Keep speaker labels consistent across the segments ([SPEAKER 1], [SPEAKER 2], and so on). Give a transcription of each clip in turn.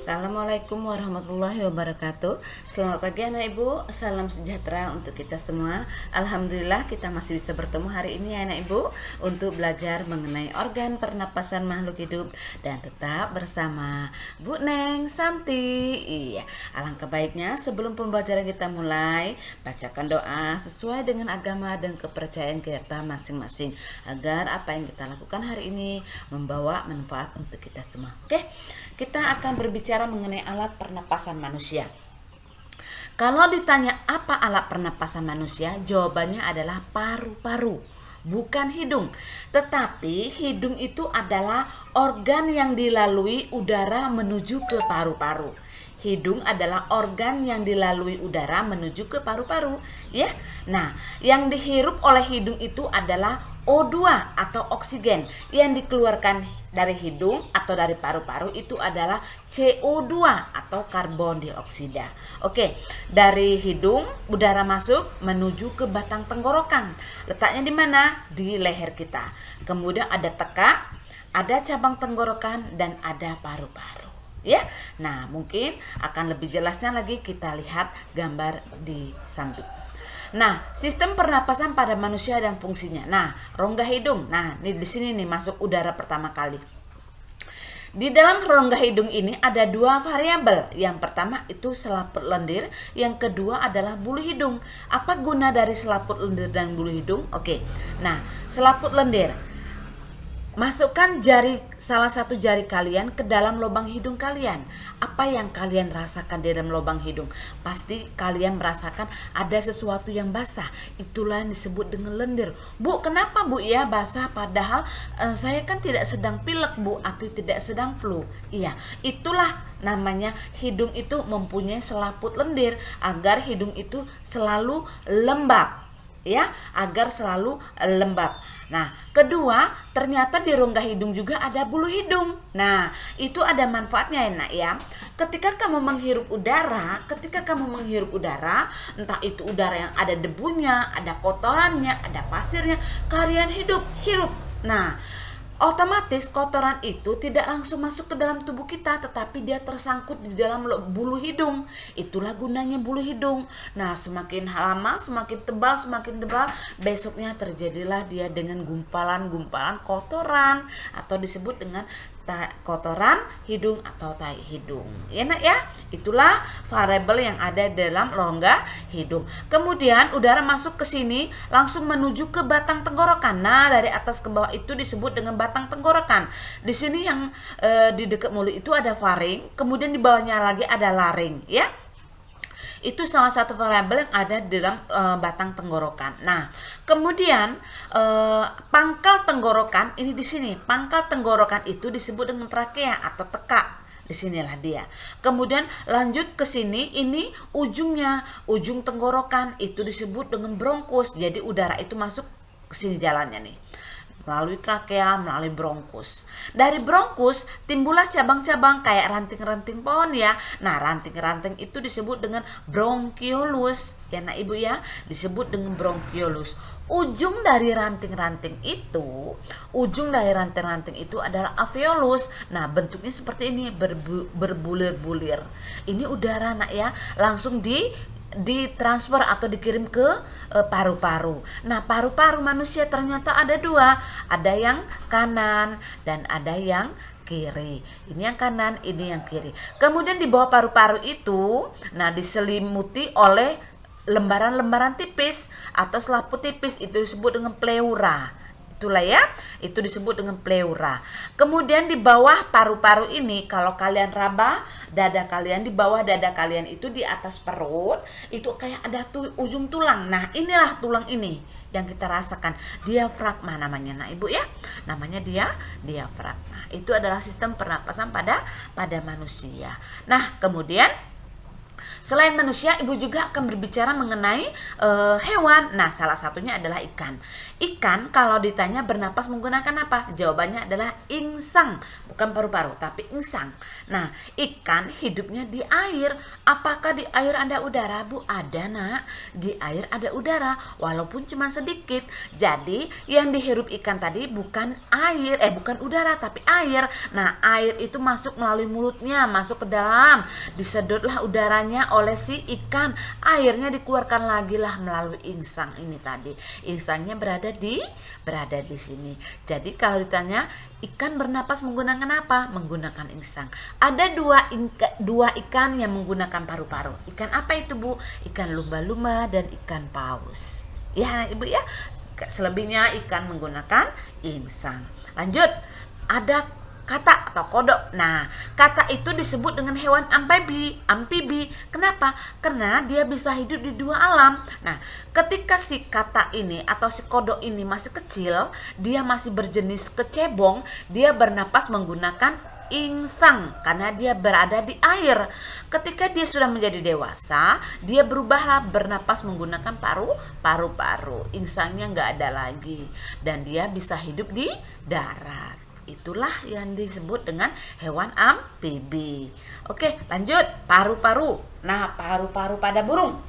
[SPEAKER 1] Assalamualaikum warahmatullahi wabarakatuh. Selamat pagi anak ibu, salam sejahtera untuk kita semua. Alhamdulillah kita masih bisa bertemu hari ini ya anak ibu, untuk belajar mengenai organ pernapasan makhluk hidup. Dan tetap bersama Bu Neng Santi. Iya, alangkah baiknya sebelum pembelajaran kita mulai, bacakan doa sesuai dengan agama dan kepercayaan kita masing-masing, agar apa yang kita lakukan hari ini membawa manfaat untuk kita semua. Oke, kita akan berbicara mengenai alat pernapasan manusia. Kalau ditanya apa alat pernapasan manusia, jawabannya adalah paru-paru, bukan hidung. Tetapi hidung itu adalah organ yang dilalui udara menuju ke paru-paru. Hidung adalah organ yang dilalui udara menuju ke paru-paru, ya. Nah, yang dihirup oleh hidung itu adalah O2 atau oksigen. Yang dikeluarkan dari hidung atau dari paru-paru itu adalah CO2 atau karbon dioksida. Oke, dari hidung udara masuk menuju ke batang tenggorokan. Letaknya di mana? Di leher kita. Kemudian ada tekak, ada cabang tenggorokan, dan ada paru-paru. Ya, nah mungkin akan lebih jelasnya lagi kita lihat gambar di samping. Nah, sistem pernapasan pada manusia dan fungsinya. Nah, rongga hidung. Nah, ini di sini nih masuk udara pertama kali. Di dalam rongga hidung ini ada dua variabel. Yang pertama itu selaput lendir, yang kedua adalah bulu hidung. Apa guna dari selaput lendir dan bulu hidung? Oke. Nah, selaput lendir. Masukkan salah satu jari kalian ke dalam lubang hidung kalian. Apa yang kalian rasakan di dalam lubang hidung? Pasti kalian merasakan ada sesuatu yang basah. Itulah yang disebut dengan lendir. Bu, kenapa Bu ya basah? Padahal saya kan tidak sedang pilek Bu, atau tidak sedang flu. Iya, itulah namanya hidung itu mempunyai selaput lendir agar hidung itu selalu lembab. Ya, agar selalu lembab. Nah, kedua, ternyata di rongga hidung juga ada bulu hidung. Nah, itu ada manfaatnya ya nak ya. Ketika kamu menghirup udara, entah itu udara yang ada debunya, ada kotorannya, ada pasirnya, kalian hirup. Nah, otomatis kotoran itu tidak langsung masuk ke dalam tubuh kita, tetapi dia tersangkut di dalam bulu hidung. Itulah gunanya bulu hidung. Nah, semakin lama semakin tebal, besoknya terjadilah dia dengan gumpalan-gumpalan kotoran, atau disebut dengan kotoran hidung atau tai hidung. Ya nak ya, itulah variabel yang ada dalam rongga hidung. Kemudian udara masuk ke sini langsung menuju ke batang tenggorokan. Nah, dari atas ke bawah itu disebut dengan batang tenggorokan. Di sini yang di dekat mulut itu ada faring, kemudian di bawahnya lagi ada laring, ya. Itu salah satu variabel yang ada di dalam batang tenggorokan. Nah, kemudian pangkal tenggorokan ini di sini. Pangkal tenggorokan itu disebut dengan trakea atau tekak. Disinilah dia. Kemudian lanjut ke sini, ini ujung tenggorokan itu disebut dengan bronkus. Jadi udara itu masuk ke sini jalannya nih, melalui trakea, melalui bronkus. Dari bronkus timbullah cabang-cabang kayak ranting-ranting pohon ya. Nah, ranting-ranting itu disebut dengan bronkiolus. Ya nak ibu ya, disebut dengan bronkiolus. Ujung dari ranting-ranting itu adalah alveolus. Nah, bentuknya seperti ini, berbulir-bulir. Ini udara nak ya, langsung ditransfer atau dikirim ke paru-paru. Nah, paru-paru manusia ternyata ada dua, ada yang kanan dan ada yang kiri. Ini yang kanan, ini yang kiri. Kemudian di bawah paru-paru itu, nah diselimuti oleh lembaran-lembaran tipis atau selaput tipis, itu disebut dengan pleura. Itulah ya, itu disebut dengan pleura. Kemudian di bawah paru-paru ini, kalau kalian raba dada kalian, di bawah dada kalian itu di atas perut itu kayak ada ujung tulang. Nah, inilah tulang ini yang kita rasakan, diafragma namanya. Nah ibu ya, namanya diafragma. Itu adalah sistem pernapasan pada manusia. Nah, kemudian selain manusia, ibu juga akan berbicara mengenai hewan. Nah, salah satunya adalah ikan. Ikan kalau ditanya bernapas menggunakan apa? Jawabannya adalah insang, bukan paru-paru, tapi insang. Nah, ikan hidupnya di air. Apakah di air ada udara, Bu? Ada, Nak. Di air ada udara, walaupun cuma sedikit. Jadi, yang dihirup ikan tadi bukan air, bukan udara, tapi air. Nah, air itu masuk melalui mulutnya, masuk ke dalam. Disedotlah udaranya oleh si ikan. Airnya dikeluarkan lagi lah melalui insang ini tadi. Insangnya berada di sini. Jadi kalau ditanya ikan bernapas menggunakan apa? Menggunakan insang. Ada dua ikan yang menggunakan paru-paru. Ikan apa itu, Bu? Ikan lumba-lumba dan ikan paus. Ya, Ibu ya. Selebihnya ikan menggunakan insang. Lanjut. Ada kata atau kodok. Nah, kata itu disebut dengan hewan amfibi. Kenapa? Karena dia bisa hidup di dua alam. Nah, ketika si kata ini atau si kodok ini masih kecil, dia masih berjenis kecebong, dia bernapas menggunakan insang karena dia berada di air. Ketika dia sudah menjadi dewasa, dia berubahlah bernapas menggunakan paru-paru. Insangnya nggak ada lagi dan dia bisa hidup di darat. Itulah yang disebut dengan hewan amfibi. Oke, lanjut. Paru-paru. Nah, paru-paru pada burung.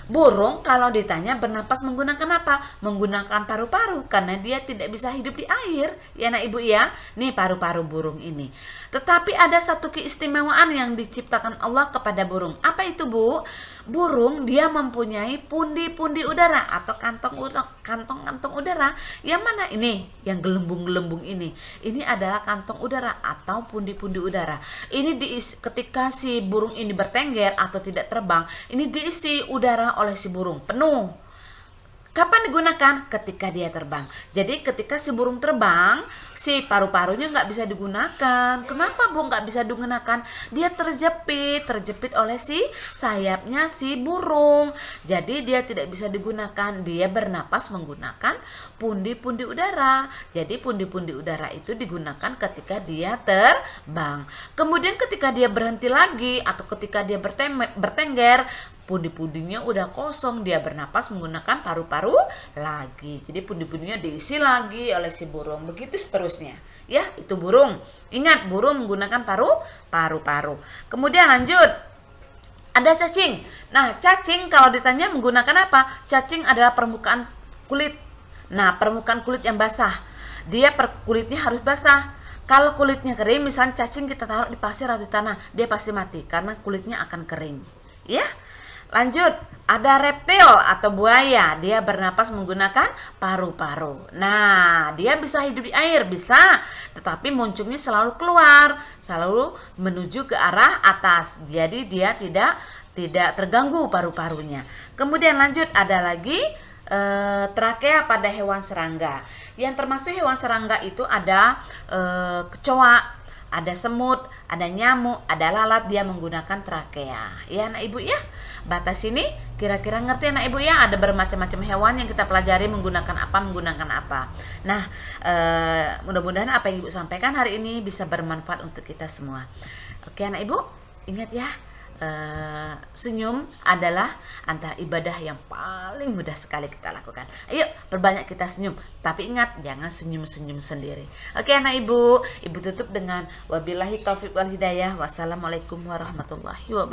[SPEAKER 1] Burung kalau ditanya bernapas menggunakan apa? Menggunakan paru-paru karena dia tidak bisa hidup di air. Ya, Nak, Ibu ya. Nih paru-paru burung ini. Tetapi ada satu keistimewaan yang diciptakan Allah kepada burung. Apa itu, Bu? Burung dia mempunyai pundi-pundi udara atau kantong-kantong udara. Yang mana ini? Yang gelembung-gelembung ini. Ini adalah kantong udara atau pundi-pundi udara. Ini ketika si burung ini bertengger atau tidak terbang, ini diisi udara oleh si burung penuh. Kapan digunakan? Ketika dia terbang. Jadi ketika si burung terbang, si paru-parunya nggak bisa digunakan. Kenapa, Bu, nggak bisa digunakan? Dia terjepit oleh si sayapnya si burung. Jadi dia tidak bisa digunakan. Dia bernapas menggunakan pundi-pundi udara. Jadi pundi-pundi udara itu digunakan ketika dia terbang. Kemudian ketika dia berhenti lagi atau ketika dia bertengger, pundi-pundinya udah kosong, dia bernapas menggunakan paru-paru lagi. Jadi pundi-pundinya diisi lagi oleh si burung. Begitu seterusnya. Ya, itu burung. Ingat, burung menggunakan paru-paru. Kemudian lanjut. Ada cacing. Nah, cacing kalau ditanya menggunakan apa? Cacing adalah permukaan kulit. Nah, permukaan kulit yang basah. Dia kulitnya harus basah. Kalau kulitnya kering, misalnya cacing kita taruh di pasir atau tanah, dia pasti mati karena kulitnya akan kering. Ya. Lanjut, ada reptil atau buaya. Dia bernapas menggunakan paru-paru. Nah, dia bisa hidup di air, bisa. Tetapi muncungnya selalu keluar, selalu menuju ke arah atas. Jadi dia tidak terganggu paru-parunya. Kemudian lanjut, ada lagi trakea pada hewan serangga. Yang termasuk hewan serangga itu ada kecoa, ada semut, ada nyamuk, ada lalat, dia menggunakan trakea. Ya, Anak Ibu ya. Batas ini kira-kira ngerti, Anak Ibu ya. Ada bermacam-macam hewan yang kita pelajari menggunakan apa. Nah, mudah-mudahan apa yang Ibu sampaikan hari ini bisa bermanfaat untuk kita semua. Oke, Anak Ibu, ingat ya. Senyum adalah antara ibadah yang paling mudah sekali kita lakukan. Ayo perbanyak kita senyum, tapi ingat jangan senyum-senyum sendiri. Oke, Anak Ibu tutup dengan wabillahi taufiq wal hidayah. Wassalamualaikum warahmatullahi wabarakatuh.